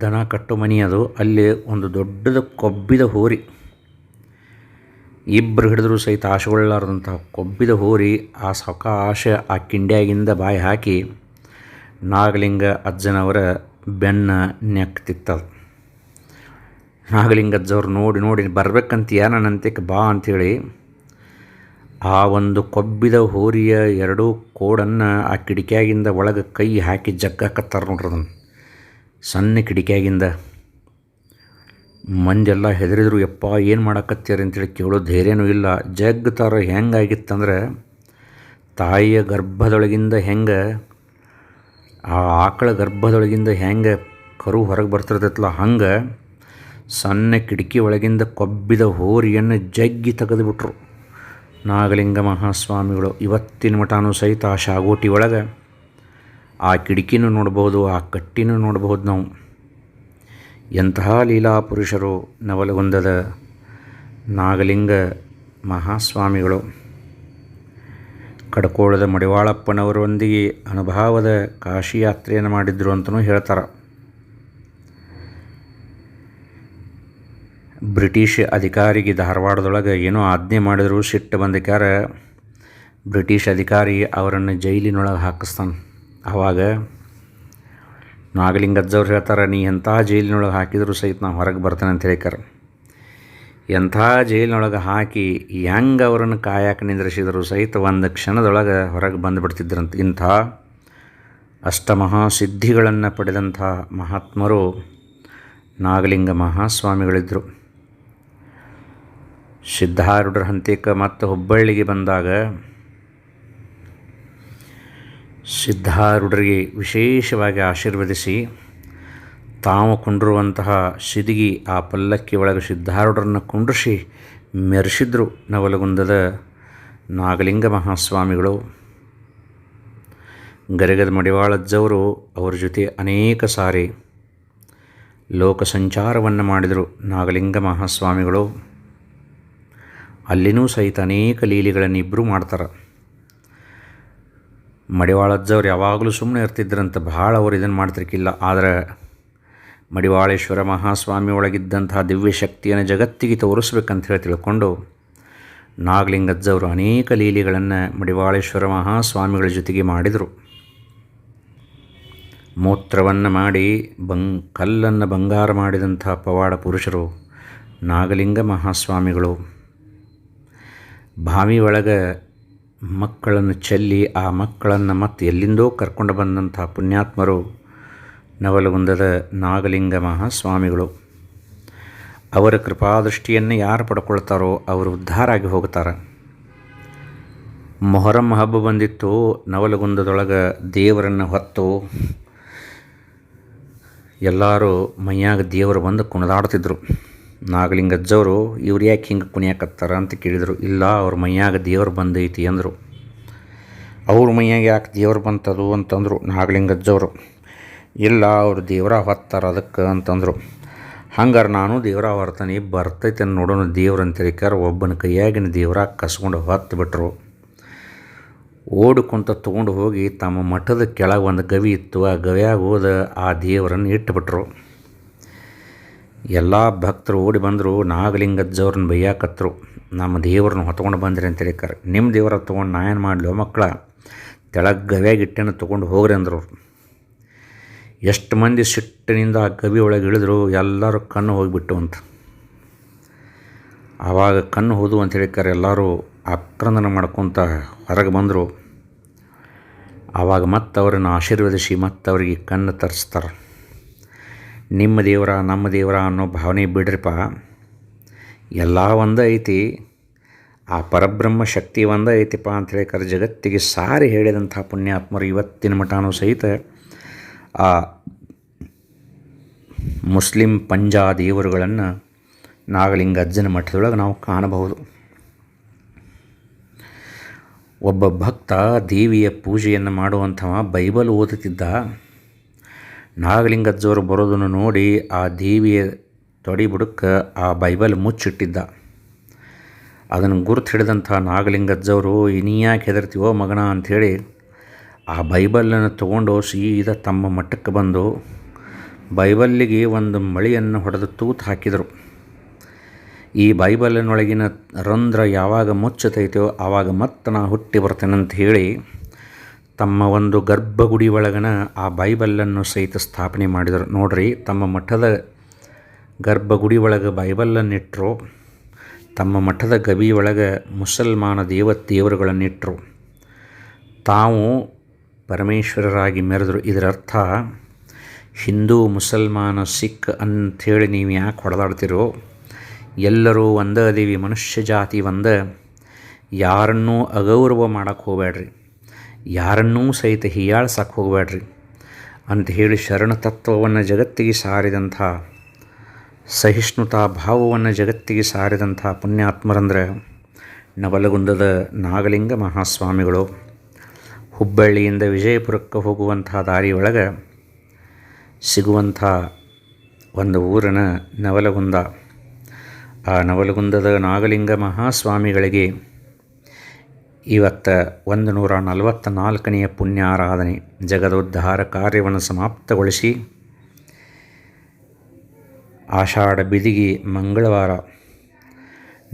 ದನ ಕಟ್ಟು ಮನಿ ಅದು. ಅಲ್ಲಿ ಒಂದು ದೊಡ್ಡದ ಕೊಬ್ಬಿದ ಹೋರಿ, ಇಬ್ಬರು ಹಿಡಿದ್ರು ಸಹಿತ ಆಶೆಗೊಳ್ಳಾರ್ದಂಥ ಕೊಬ್ಬಿದ ಹೋರಿ ಆ ಸಾವಕಾಶ ಆ ಕಿಂಡ್ಯಾಗಿಂದ ಬಾಯಿ ಹಾಕಿ ನಾಗಲಿಂಗ ಅಜ್ಜನವರ ಬೆನ್ನ ನೆಕ್ತಿತ್ತದು. ನಾಗಲಿಂಗಜ್ಜವ್ರು ನೋಡಿ ಬರ್ಬೇಕಂತೀಯ ನನ್ನಂತಕ್ಕೆ ಬಾ ಅಂಥೇಳಿ ಆ ಒಂದು ಕೊಬ್ಬಿದ ಹೋರಿಯ ಎರಡೂ ಕೋಡನ್ನು ಆ ಕಿಡಿಕ್ಯಾಗಿಂದ ಒಳಗೆ ಕೈ ಹಾಕಿ ಜಗ್ಗಾಕತ್ತಾರೆ ನೋಡ್ರಿ. ಅದನ್ನು ಸಣ್ಣ ಕಿಡಿಕ್ಯಾಗಿಂದ ಮಂದೆಲ್ಲ ಹೆದರಿದ್ರು. ಯಪ್ಪ ಏನು ಮಾಡಕತ್ತೀರಿ ಅಂತೇಳಿ ಕೇಳೋ ಧೈರ್ಯನೂ ಇಲ್ಲ. ಜಗ್ತಾರ. ಹೆಂಗಾಗಿತ್ತಂದ್ರೆ ತಾಯಿಯ ಗರ್ಭದೊಳಗಿಂದ ಹೆಂಗೆ, ಆ ಆಕಳ ಗರ್ಭದೊಳಗಿಂದ ಹೆಂಗೆ ಕರು ಹೊರಗೆ ಬರ್ತಿರ್ತೈತಲ್ಲ, ಹಂಗೆ ಸಣ್ಣ ಕಿಟಕಿ ಒಳಗಿಂದ ಕೊಬ್ಬಿದ ಹೋರಿಯನ್ನು ಜಗ್ಗಿ ತೆಗೆದುಬಿಟ್ರು ನಾಗಲಿಂಗ ಮಹಾಸ್ವಾಮಿಗಳು. ಇವತ್ತಿನ ಮಠನೂ ಸಹಿತ ಆ ಶಾಗೋಟಿ ಒಳಗೆ ಆ ಕಿಟಕಿನೂ ನೋಡ್ಬೋದು, ಆ ಕಟ್ಟಿನೂ ನೋಡ್ಬೋದು ನಾವು. ಎಂತಹ ಲೀಲಾಪುರುಷರು ನವಲಗುಂದದ ನಾಗಲಿಂಗ ಮಹಾಸ್ವಾಮಿಗಳು. ಕಡ್ಕೋಳದ ಮಡಿವಾಳಪ್ಪನವರೊಂದಿಗೆ ಅನುಭವದ ಕಾಶಿ ಯಾತ್ರೆಯನ್ನು ಮಾಡಿದ್ರು ಅಂತಲೂ ಹೇಳ್ತಾರೆ. ಬ್ರಿಟಿಷ್ ಅಧಿಕಾರಿಗೆ ಧಾರವಾಡದೊಳಗೆ ಏನೋ ಆಜ್ಞೆ ಮಾಡಿದ್ರು, ಸಿಟ್ಟು ಬಂದಕ್ಕಾರ ಬ್ರಿಟಿಷ್ ಅಧಿಕಾರಿ ಅವರನ್ನು ಜೈಲಿನೊಳಗೆ ಹಾಕಿಸ್ತಾನೆ. ಆವಾಗ ನಾಗಲಿಂಗಜ್ಜವ್ರು ಹೇಳ್ತಾರೆ, ನೀ ಎಂಥ ಜೈಲಿನೊಳಗೆ ಹಾಕಿದ್ರು ಸಹಿತ ನಾವು ಹೊರಗೆ ಬರ್ತಾನೆ ಅಂತ ಹೇಳ್ತಾರೆ. ಎಂಥ ಜೈಲಿನೊಳಗೆ ಹಾಕಿ ಹೆಂಗೆ ಅವರನ್ನು ಕಾಯಕ್ಕೆ ನಿಂದ್ರಿಸಿದ್ರು ಸಹಿತ ಒಂದು ಕ್ಷಣದೊಳಗೆ ಹೊರಗೆ ಬಂದುಬಿಡ್ತಿದ್ರಂತೆ. ಇಂಥ ಅಷ್ಟಮಹಾಸಿದ್ಧಿಗಳನ್ನು ಪಡೆದಂಥ ಮಹಾತ್ಮರು ನಾಗಲಿಂಗ ಮಹಾಸ್ವಾಮಿಗಳಿದ್ದರು. ಸಿದ್ಧಾರೂಢರ ಹಂತಕ್ಕೆ ಮತ್ತು ಹುಬ್ಬಳ್ಳಿಗೆ ಬಂದಾಗ ಸಿದ್ಧಾರೂಢರಿಗೆ ವಿಶೇಷವಾಗಿ ಆಶೀರ್ವದಿಸಿ ತಾವು ಕುಂಡಿರುವಂತಹ ಸಿದಿಗಿ ಆ ಪಲ್ಲಕ್ಕಿ ಒಳಗೆ ಸಿದ್ಧಾರೂಢರನ್ನು ಕುಂಡ್ರಿಸಿ ಮೆರೆಸಿದ್ರು ನವಲಗುಂದದ ನಾಗಲಿಂಗ ಮಹಾಸ್ವಾಮಿಗಳು. ಗರಗದ ಮಡಿವಾಳಜ್ಜವರು ಅವ್ರ ಜೊತೆ ಅನೇಕ ಸಾರಿ ಲೋಕ ಸಂಚಾರವನ್ನು ಮಾಡಿದರು. ನಾಗಲಿಂಗ ಮಹಾಸ್ವಾಮಿಗಳು ಅಲ್ಲಿನೂ ಸಹಿತ ಅನೇಕ ಲೀಲೆಗಳನ್ನು ಇಬ್ಬರು ಮಾಡ್ತಾರೆ. ಮಡಿವಾಳಜ್ಜವ್ರು ಯಾವಾಗಲೂ ಸುಮ್ಮನೆ ಇರ್ತಿದ್ರಂತ, ಭಾಳ ಅವ್ರು ಇದನ್ನು ಮಾಡ್ತಿರ್ಕಿಲ್ಲ. ಆದರೆ ಮಡಿವಾಳೇಶ್ವರ ಮಹಾಸ್ವಾಮಿ ಒಳಗಿದ್ದಂತಹ ದಿವ್ಯ ಶಕ್ತಿಯನ್ನು ಜಗತ್ತಿಗೆ ತೋರಿಸ್ಬೇಕಂತ ಹೇಳಿ ತಿಳ್ಕೊಂಡು ನಾಗಲಿಂಗಜ್ಜವರು ಅನೇಕ ಲೀಲೆಗಳನ್ನು ಮಡಿವಾಳೇಶ್ವರ ಮಹಾಸ್ವಾಮಿಗಳ ಜೊತೆಗೆ ಮಾಡಿದರು. ಮೂತ್ರವನ್ನು ಮಾಡಿ ಕಲ್ಲನ್ನು ಬಂಗಾರ ಮಾಡಿದಂಥ ಪವಾಡ ಪುರುಷರು ನಾಗಲಿಂಗ ಮಹಾಸ್ವಾಮಿಗಳು. ಬಾವಿ ಒಳಗೆ ಮಕ್ಕಳನ್ನು ಚೆಲ್ಲಿ ಆ ಮಕ್ಕಳನ್ನು ಮತ್ತೆ ಎಲ್ಲಿಂದೋ ಕರ್ಕೊಂಡು ಬಂದಂಥ ಪುಣ್ಯಾತ್ಮರು ನವಲಗುಂದದ ನಾಗಲಿಂಗ ಮಹಾಸ್ವಾಮಿಗಳು. ಅವರ ಕೃಪಾದೃಷ್ಟಿಯನ್ನು ಯಾರು ಪಡ್ಕೊಳ್ತಾರೋ ಅವರು ಉದ್ಧಾರ ಆಗಿ ಹೋಗ್ತಾರೆ. ಮೊಹರಂ ಹಬ್ಬ ಬಂದಿತ್ತು. ನವಲಗುಂದದೊಳಗೆ ದೇವರನ್ನು ಹೊತ್ತು ಎಲ್ಲರೂ ಮೈಯಾಗ ದೇವರು ಬಂದು ಕುಣಿದಾಡ್ತಿದ್ರು. ನಾಗಲಿಂಗಜ್ಜವರು ಇವ್ರು ಯಾಕೆ ಹಿಂಗೆ ಕುಣಿಯಾಕತ್ತಾರ ಅಂತ ಕೇಳಿದರು. ಇಲ್ಲ, ಅವ್ರ ಮೈಯಾಗ ದೇವ್ರು ಬಂದೈತಿ ಅಂದರು. ಅವ್ರ ಮೈಯಾಗ ಯಾಕೆ ದೇವ್ರು ಬಂತದು ಅಂತಂದರು ನಾಗಲಿಂಗಜ್ಜವರು. ಇಲ್ಲ, ಅವರು ದೇವರ ಹೊತ್ತಾರ ಅದಕ್ಕೆ ಅಂತಂದರು. ಹಂಗಾರೆ ನಾನು ದೇವರ ಹೊರ್ತಾನೆ ಬರ್ತೈತೆ ನೋಡೋಣ ದೇವ್ರು ಅಂತೇಳಿಕಾರ ಒಬ್ಬನ ಕೈಯಾಗಿನ ದೇವರಾಗ ಕಸ್ಕೊಂಡು ಹೊತ್ತು ಬಿಟ್ಟರು. ಓಡ್ಕೊಂತ ತೊಗೊಂಡು ಹೋಗಿ ತಮ್ಮ ಮಠದ ಕೆಳಗೆ ಒಂದು ಗವಿ ಇತ್ತು. ಆ ಗವಿಯಾಗ ಹೋದ ಆ ದೇವರನ್ನು ಇಟ್ಟುಬಿಟ್ರು. ಎಲ್ಲ ಭಕ್ತರು ಓಡಿ ಬಂದರು. ನಾಗಲಿಂಗಜ್ಜವ್ರನ್ನ ಬೈಯಾಕತ್ತರು, ನಮ್ಮ ದೇವ್ರನ್ನ ಹೊತ್ಕೊಂಡು ಬಂದ್ರಿ ಅಂತೇಳಿಕಾರ. ನಿಮ್ಮ ದೇವರ ತೊಗೊಂಡು ನಾ ಏನು ಮಾಡಲಿ ಮಕ್ಕಳ, ತೆಳಗೆ ಗವಿಯಾಗ ಇಟ್ಟೇನು ತೊಗೊಂಡು ಹೋಗ್ರಿ ಅಂದರು. ಎಷ್ಟು ಮಂದಿ ಸಿಟ್ಟಿನಿಂದ ಆ ಗವಿ ಒಳಗೆ ಇಳಿದ್ರು. ಎಲ್ಲರೂ ಕಣ್ಣು ಹೋಗಿಬಿಟ್ಟು ಅಂತ. ಆವಾಗ ಕಣ್ಣು ಹೋದು ಅಂತ ಹೇಳಿಕಾರ ಎಲ್ಲರೂ ಆಕ್ರಂದನ ಮಾಡ್ಕೊತ ಹೊರಗೆ ಬಂದರು. ಆವಾಗ ಮತ್ತೆ ಅವರನ್ನು ಆಶೀರ್ವದಿಸಿ ಮತ್ತೆ ಅವರಿಗೆ ಕಣ್ಣು ತರಿಸ್ತಾರೆ. ನಿಮ್ಮ ದೇವರ ನಮ್ಮ ದೇವರ ಅನ್ನೋ ಭಾವನೆ ಬಿಡ್ರಿಪ್ಪ, ಎಲ್ಲ ಒಂದೇ ಐತಿ, ಆ ಪರಬ್ರಹ್ಮ ಶಕ್ತಿ ಒಂದೇ ಐತಿಪ್ಪ ಅಂತ ಹೇಳಿಕಾರ ಜಗತ್ತಿಗೆ ಸಾರಿ ಹೇಳಿದಂಥ ಪುಣ್ಯಾತ್ಮರು ಇವತ್ತಿನ ಮಠನೂ ಸಹಿತ ಆ ಮುಸ್ಲಿಂ ಪಂಜಾ ದೇವರುಗಳನ್ನು ನಾಗಲಿಂಗ ಅಜ್ಜನ ಮಠದೊಳಗೆ ನಾವು ಕಾಣಬಹುದು. ಒಬ್ಬ ಭಕ್ತ ದೇವಿಯ ಪೂಜೆಯನ್ನು ಮಾಡುವಂಥವ ಬೈಬಲ್ ಓದುತ್ತಿದ್ದ. ನಾಗಲಿಂಗಜ್ಜವರು ಬರೋದನ್ನು ನೋಡಿ ಆ ದೇವಿಯ ತೊಡಿ ಬುಡಕ್ಕೆ ಆ ಬೈಬಲ್ ಮುಚ್ಚಿಟ್ಟಿದ್ದ. ಅದನ್ನು ಗುರುತು ಹಿಡಿದಂಥ ನಾಗಲಿಂಗಜ್ಜವರು ಇನ್ಯಾಕೆ ಹೆದರ್ತೀವೋ ಮಗನ ಅಂಥೇಳಿ ಆ ಬೈಬಲನ್ನು ತೊಗೊಂಡು ಸೀದಾ ತಮ್ಮ ಮಠಕ್ಕೆ ಬಂದು ಬೈಬಲ್ಲಿಗೆ ಒಂದು ಮಳೆಯನ್ನು ಹೊಡೆದು ತೂತು ಹಾಕಿದರು. ಈ ಬೈಬಲಿನೊಳಗಿನ ರಂಧ್ರ ಯಾವಾಗ ಮುಚ್ಚತೈತೋ ಆವಾಗ ಮತ್ತೆ ನಾ ಹುಟ್ಟಿ ಬರ್ತೇನಂತ ಹೇಳಿ ತಮ್ಮ ಒಂದು ಗರ್ಭಗುಡಿ ಒಳಗನ ಆ ಬೈಬಲನ್ನು ಸಹಿತ ಸ್ಥಾಪನೆ ಮಾಡಿದರು. ನೋಡ್ರಿ, ತಮ್ಮ ಮಠದ ಗರ್ಭಗುಡಿ ಒಳಗೆ ಬೈಬಲನ್ನಿಟ್ಟರು, ತಮ್ಮ ಮಠದ ಗವಿ ಒಳಗೆ ಮುಸಲ್ಮಾನ ದೇವರುಗಳನ್ನಿಟ್ಟರು, ತಾವು ಪರಮೇಶ್ವರರಾಗಿ ಮೆರೆದರು. ಇದರರ್ಥ ಹಿಂದೂ ಮುಸಲ್ಮಾನ ಸಿಖ್ ಅಂಥೇಳಿ ನೀವು ಯಾಕೆ ಹೊಡೆದಾಡ್ತಿರೋ, ಎಲ್ಲರೂ ಒಂದೇ ಅದೀವಿ, ಮನುಷ್ಯ ಜಾತಿ ಒಂದೇ, ಯಾರನ್ನೂ ಅಗೌರವ ಮಾಡೋಕ್ಕೆ ಹೋಗಬೇಡ್ರಿ, ಯಾರನ್ನೂ ಸಹಿತ ಹೀಯಾಳ್ಸಕ್ಕೆ ಹೋಗಬೇಡ್ರಿ ಅಂತ ಹೇಳಿ ಶರಣ ತತ್ವವನ್ನು ಜಗತ್ತಿಗೆ ಸಾರಿದಂಥ, ಸಹಿಷ್ಣುತಾ ಭಾವವನ್ನು ಜಗತ್ತಿಗೆ ಸಾರಿದಂಥ ಪುಣ್ಯಾತ್ಮರಂದ್ರೆ ನವಲಗುಂದದ ನಾಗಲಿಂಗ ಮಹಾಸ್ವಾಮಿಗಳು. ಹುಬ್ಬಳ್ಳಿಯಿಂದ ವಿಜಯಪುರಕ್ಕೆ ಹೋಗುವಂಥ ದಾರಿಯೊಳಗೆ ಸಿಗುವಂಥ ಒಂದು ಊರಿನ ನವಲಗುಂದ. ಆ ನವಲಗುಂದದ ನಾಗಲಿಂಗ ಮಹಾಸ್ವಾಮಿಗಳಿಗೆ ಇವತ್ತು 144ನೆಯ ಪುಣ್ಯಾರಾಧನೆ. ಜಗದೋದ್ಧಾರ ಕಾರ್ಯವನ್ನು ಸಮಾಪ್ತಗೊಳಿಸಿ ಆಷಾಢ ಬಿದಿಗೆ ಮಂಗಳವಾರ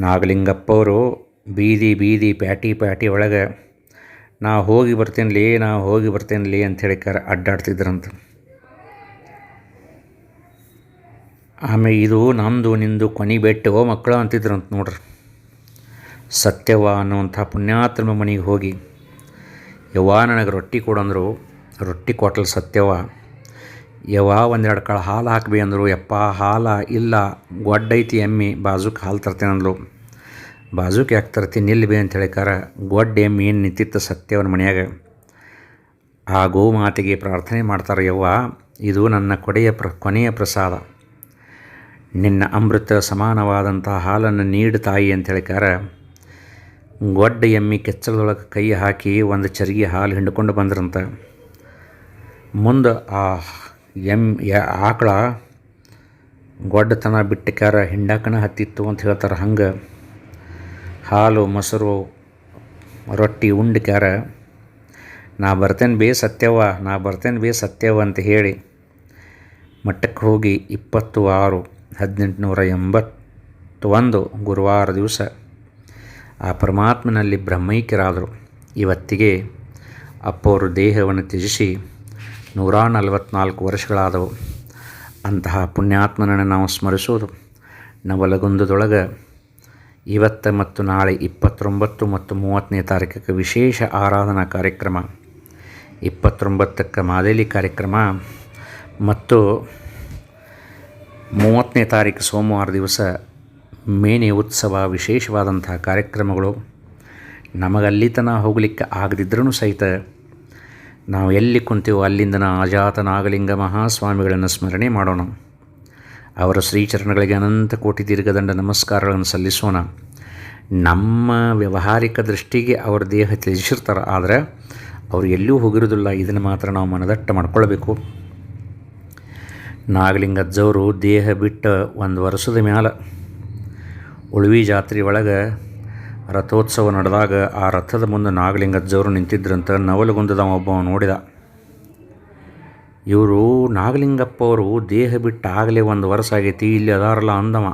ನಾಗಲಿಂಗಪ್ಪವರು ಬೀದಿ ಬೀದಿ ಪ್ಯಾಟಿ ಒಳಗೆ ನಾ ಹೋಗಿ ಬರ್ತೇನೆ ಅಂಥೇಳಿ ಅಡ್ಡಾಡ್ತಿದ್ರಂತ. ಆಮೇಲೆ ಇದು ನಮ್ಮದು ನಿಂದು ಕೊನೆ ಬೆಟ್ಟವೋ ಮಕ್ಕಳು ಅಂತಿದ್ರಂತ ನೋಡ್ರಿ. ಸತ್ಯವ ಅನ್ನುವಂಥ ಪುಣ್ಯಾತ್ಮ ಮನೆಗೆ ಹೋಗಿ, ಯವ್ವ ನನಗೆ ರೊಟ್ಟಿ ಕೊಡಂದರು. ರೊಟ್ಟಿ ಕೊಟ್ಟಲು ಸತ್ಯವ. ಯವ್ವ ಒಂದೆರಡು ಕಾಳು ಹಾಲು ಹಾಕ್ಬಿ ಅಂದರು. ಯಪ್ಪ ಹಾಲ ಇಲ್ಲ, ಗೊಡ್ಡೈತಿ ಎಮ್ಮೆ, ಬಾಜುಕ್ಕೆ ಹಾಲು ತರ್ತೇನೆ ಅಂದ್ಲು. ಬಾಜುಕ್ಕೆ ಯಾಕೆ ತರ್ತೀನಿ ನಿಲ್ಬಿ ಅಂತ ಹೇಳಿಕಾರ ಗೊಡ್ಡ ಎಮ್ಮೆ ಏನು ನಿಂತಿತ್ತು ಸತ್ಯವನ ಮನೆಯಾಗ. ಆ ಗೋಮಾತೆಗೆ ಪ್ರಾರ್ಥನೆ ಮಾಡ್ತಾರೆ, ಯವ್ವ ಇದು ನನ್ನ ಕೊನೆಯ ಪ್ರಸಾದ, ನಿನ್ನ ಅಮೃತ ಸಮಾನವಾದಂಥ ಹಾಲನ್ನು ನೀಡು ತಾಯಿ ಅಂತ ಹೇಳಿಕಾರ ಗೊಡ್ಡ ಎಮ್ಮೆ ಕೆಚ್ಚಲದೊಳಗೆ ಕೈ ಹಾಕಿ ಒಂದು ಚರಿಗೆ ಹಾಲು ಹಿಂಡ್ಕೊಂಡು ಬಂದ್ರಂತ. ಮುಂದೆ ಆ ಆಕಳ ಗೊಡ್ಡತನ ಬಿಟ್ಟಕ್ಯಾರ ಹಿಂಡಾಕನ ಹತ್ತಿತ್ತು ಅಂತ ಹೇಳ್ತಾರೆ. ಹಂಗೆ ಹಾಲು ಮೊಸರು ರೊಟ್ಟಿ ಉಂಡ್ಕ್ಯಾರ ನಾ ಬರ್ತೇನೆ ಬೇ ಸತ್ಯವ್ವ, ನಾ ಬರ್ತೇನೆ ಬೇ ಸತ್ಯವ್ವ ಅಂತ ಹೇಳಿ ಮಠಕ್ಕೆ ಹೋಗಿ 26/6/1881 ಗುರುವಾರ ದಿವಸ ಆ ಪರಮಾತ್ಮನಲ್ಲಿ ಬ್ರಹ್ಮೈಕ್ಯರಾದರು. ಇವತ್ತಿಗೆ ಅಪ್ಪವರು ದೇಹವನ್ನು ತ್ಯಜಿಸಿ 144 ವರ್ಷಗಳಾದವು. ಅಂತಹ ಪುಣ್ಯಾತ್ಮನನ್ನು ನಾವು ಸ್ಮರಿಸೋದು ನವಲಗುಂದದೊಳಗೆ ಇವತ್ತು ಮತ್ತು ನಾಳೆ 29 ಮತ್ತು 30ನೇ ತಾರೀಕಿಗೆ ವಿಶೇಷ ಆರಾಧನಾ ಕಾರ್ಯಕ್ರಮ, 29ಕ್ಕೆ ಮಾದೇಲಿ ಕಾರ್ಯಕ್ರಮ ಮತ್ತು 30ನೇ ತಾರೀಕು ಸೋಮವಾರ ದಿವಸ ಮೇನೆ ಉತ್ಸವ, ವಿಶೇಷವಾದಂತಹ ಕಾರ್ಯಕ್ರಮಗಳು. ನಮಗಲ್ಲಿ ತನಕ ಹೋಗಲಿಕ್ಕೆ ಆಗದಿದ್ರೂ ಸಹಿತ ನಾವು ಎಲ್ಲಿ ಕುಂತೀವೋ ಅಲ್ಲಿಂದ ಅಜಾತ ನಾಗಲಿಂಗ ಮಹಾಸ್ವಾಮಿಗಳನ್ನು ಸ್ಮರಣೆ ಮಾಡೋಣ. ಅವರ ಶ್ರೀಚರಣಗಳಿಗೆ ಅನಂತ ಕೋಟಿ ದೀರ್ಘದಂಡ ನಮಸ್ಕಾರಗಳನ್ನು ಸಲ್ಲಿಸೋಣ. ನಮ್ಮ ವ್ಯಾವಹಾರಿಕ ದೃಷ್ಟಿಗೆ ಅವರ ದೇಹ ತ್ಯಜಿಸಿರ್ತಾರೆ, ಆದರೆ ಅವರು ಎಲ್ಲೂ ಹೋಗಿರೋದಿಲ್ಲ. ಇದನ್ನು ಮಾತ್ರ ನಾವು ಮನದಟ್ಟ ಮಾಡ್ಕೊಳ್ಬೇಕು. ನಾಗಲಿಂಗಜ್ಜವರು ದೇಹ ಬಿಟ್ಟು 1 ವರ್ಷದ ಮ್ಯಾಲೆ ಉಳ್ವಿ ಜಾತ್ರೆ ಒಳಗೆ ರಥೋತ್ಸವ ನಡೆದಾಗ ಆ ರಥದ ಮುಂದೆ ನಾಗಲಿಂಗಜ್ಜವರು ನಿಂತಿದ್ರಂತ. ನವಲಗುಂದದ ಒಬ್ಬ ನೋಡಿದ. ಇವರು ನಾಗಲಿಂಗಪ್ಪ ಅವರು ದೇಹ ಬಿಟ್ಟು ಆಗಲೇ 1 ವರ್ಷ ಆಗೈತಿ, ಇಲ್ಲಿ ಅದಾರಲ್ಲ ಅಂದವ.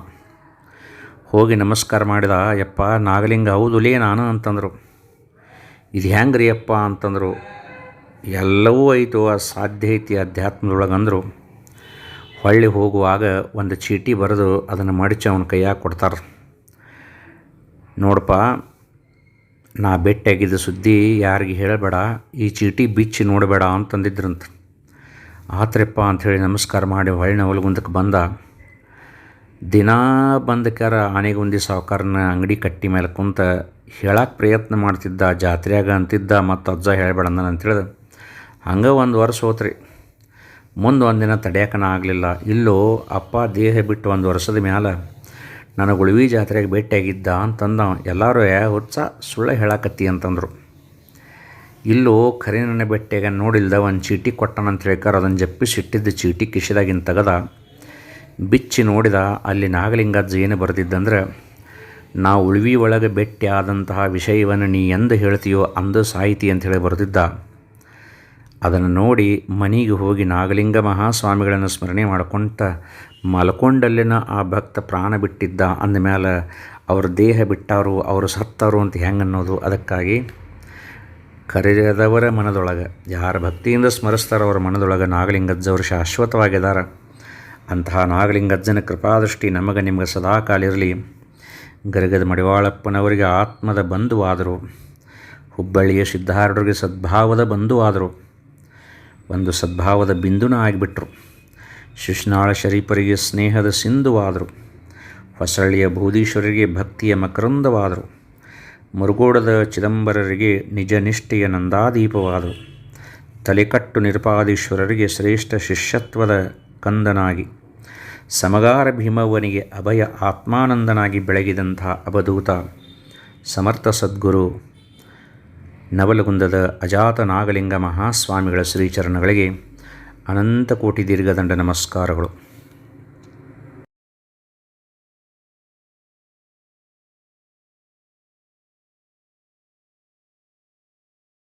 ಹೋಗಿ ನಮಸ್ಕಾರ ಮಾಡಿದ. ಯಪ್ಪ ನಾಗಲಿಂಗ ಹೌದುಲೇ ನಾನು ಅಂತಂದರು. ಇದು ಹೆಂಗೆ ರೀ ಅಪ್ಪ ಅಂತಂದರು. ಎಲ್ಲವೂ ಐತು, ಸಾಧ್ಯ ಐತಿ ಅಧ್ಯಾತ್ಮದೊಳಗೆ ಅಂದರು. ಹೊಳ್ಳಿ ಹೋಗುವಾಗ ಒಂದು ಚೀಟಿ ಬರೆದು ಅದನ್ನು ಮಡಿಚಿ ಅವನ ಕೈಯಾಗ ಕೊಡ್ತಾರೆ. ನೋಡಪ್ಪ, ನಾ ಭೇಟಿಯಾಗಿದ್ದ ಸುದ್ದಿ ಯಾರಿಗೆ ಹೇಳಬೇಡ, ಈ ಚೀಟಿ ಬಿಚ್ಚಿ ನೋಡಬೇಡ ಅಂತಂದಿದ್ರಂತ. ಆತ್ರೆಪ್ಪ ಅಂಥೇಳಿ ನಮಸ್ಕಾರ ಮಾಡಿ ಹೊಳ್ಳಿ ನವಲಗುಂದಕ್ಕೆ ಬಂದ. ದಿನಾ ಬಂದಕ್ಯಾರ ಆನೆಗುಂದಿ ಸಾವುಕಾರನ ಅಂಗಡಿ ಕಟ್ಟಿ ಮೇಲೆ ಕುಂತ ಹೇಳಕ್ಕೆ ಪ್ರಯತ್ನ ಮಾಡ್ತಿದ್ದ, ಜಾತ್ರೆಯಾಗ ಅಂತಿದ್ದ, ಮತ್ತು ಅಜ್ಜ ಹೇಳಬೇಡ ಅಂದನ ಅಂತೇಳಿದ. ಹಂಗೆ 1 ವರ್ಷ ಹೋತ್ರಿ. ಮುಂದೆ ಒಂದಿನ ತಡೆಯೋಕನ ಆಗಲಿಲ್ಲ. ಇಲ್ಲೋ ಅಪ್ಪ ದೇಹ ಬಿಟ್ಟು 1 ವರ್ಷದ ಮ್ಯಾಲೆ ನನಗೆ ಉಳ್ವಿ ಜಾತ್ರೆಗೆ ಭೇಟಿಯಾಗಿದ್ದ ಅಂತಂದ. ಎಲ್ಲರೂ ಹುಚ್ಚ ಸುಳ್ಳು ಹೇಳಕತ್ತಿ ಅಂತಂದರು. ಇಲ್ಲೋ ಖರೆ ನನ್ನ ಭೇಟಿಯಾಗ ನೋಡಿಲ್ದ, ಒಂದು ಚೀಟಿ ಕೊಟ್ಟನಂತ ಹೇಳ್ಕಾರ. ಅದನ್ನು ಜಪ್ಪಿಸಿಟ್ಟಿದ್ದ ಚೀಟಿ ಕಿಶೆದಾಗಿನ ತೆಗೆದ, ಬಿಚ್ಚಿ ನೋಡಿದ. ಅಲ್ಲಿ ನಾಗಲಿಂಗಜ್ಜ ಏನು ಬರೆದಿದ್ದಂದ್ರೆ, ನಾವು ಉಳ್ವಿ ಒಳಗೆ ಭೇಟಿ ಆದಂತಹ ವಿಷಯವನ್ನು ನೀ ಎಂದು ಹೇಳ್ತೀಯೋ ಅಂದು ಸಾಹಿತಿ ಅಂಥೇಳಿ ಬರೆದಿದ್ದ. ಅದನ್ನು ನೋಡಿ ಮನೆಗೆ ಹೋಗಿ ನಾಗಲಿಂಗ ಮಹಾಸ್ವಾಮಿಗಳನ್ನು ಸ್ಮರಣೆ ಮಾಡ್ಕೊಂತ ಮಲ್ಕೊಂಡಲ್ಲಿನ ಆ ಭಕ್ತ ಪ್ರಾಣ ಬಿಟ್ಟಿದ್ದ ಅಂದಮೇಲೆ ಅವ್ರ ದೇಹ ಬಿಟ್ಟಾರು, ಅವರು ಸತ್ತರು ಅಂತ ಹೆಂಗೆ ಅನ್ನೋದು. ಅದಕ್ಕಾಗಿ ಕರೆದವರ ಮನದೊಳಗೆ ಯಾರ ಭಕ್ತಿಯಿಂದ ಸ್ಮರಿಸ್ತಾರೋ ಅವರ ಮನದೊಳಗೆ ನಾಗಲಿಂಗಜ್ಜವರು ಶಾಶ್ವತವಾಗಿದ್ದಾರೆ. ಅಂತಹ ನಾಗಲಿಂಗಜ್ಜನ ಕೃಪಾದೃಷ್ಟಿ ನಮಗೆ ನಿಮಗೆ ಸದಾಕಾಲ ಇರಲಿ. ಗರಗದ ಮಡಿವಾಳಪ್ಪನವರಿಗೆ ಆತ್ಮದ ಬಂಧುವಾದರು. ಹುಬ್ಬಳ್ಳಿಯ ಸಿದ್ಧಾರೂಢರಿಗೆ ಸದ್ಭಾವದ ಬಂಧುವಾದರು. ಒಂದು ಸದ್ಭಾವದ ಬಿಂದುನ ಆಗಿಬಿಟ್ರು. ಶಿಶ್ನಾಳ ಶರೀಫರಿಗೆ ಸ್ನೇಹದ ಸಿಂಧುವಾದರು. ಹೊಸಳ್ಳಿಯ ಭೂದೀಶ್ವರರಿಗೆ ಭಕ್ತಿಯ ಮಕರಂದವಾದರು. ಮುರುಗೋಡದ ಚಿದಂಬರರಿಗೆ ನಿಜ ನಿಷ್ಠೆಯ ನಂದಾದೀಪವಾದರು. ತಲೆಕಟ್ಟು ನಿರುಪಾದೀಶ್ವರರಿಗೆ ಶ್ರೇಷ್ಠ ಶಿಷ್ಯತ್ವದ ಕಂದನಾಗಿ, ಸಮಗಾರ ಭೀಮವ್ವನಿಗೆ ಅಭಯ ಆತ್ಮಾನಂದನಾಗಿ ಬೆಳಗಿದಂಥ ಅವಧೂತ ಸಮರ್ಥ ಸದ್ಗುರು ನವಲಗುಂದದ ಅಜಾತ ನಾಗಲಿಂಗ ಮಹಾಸ್ವಾಮಿಗಳ ಶ್ರೀಚರಣಗಳಿಗೆ ಅನಂತ ಕೋಟಿ ದೀರ್ಘದಂಡ ನಮಸ್ಕಾರಗಳು.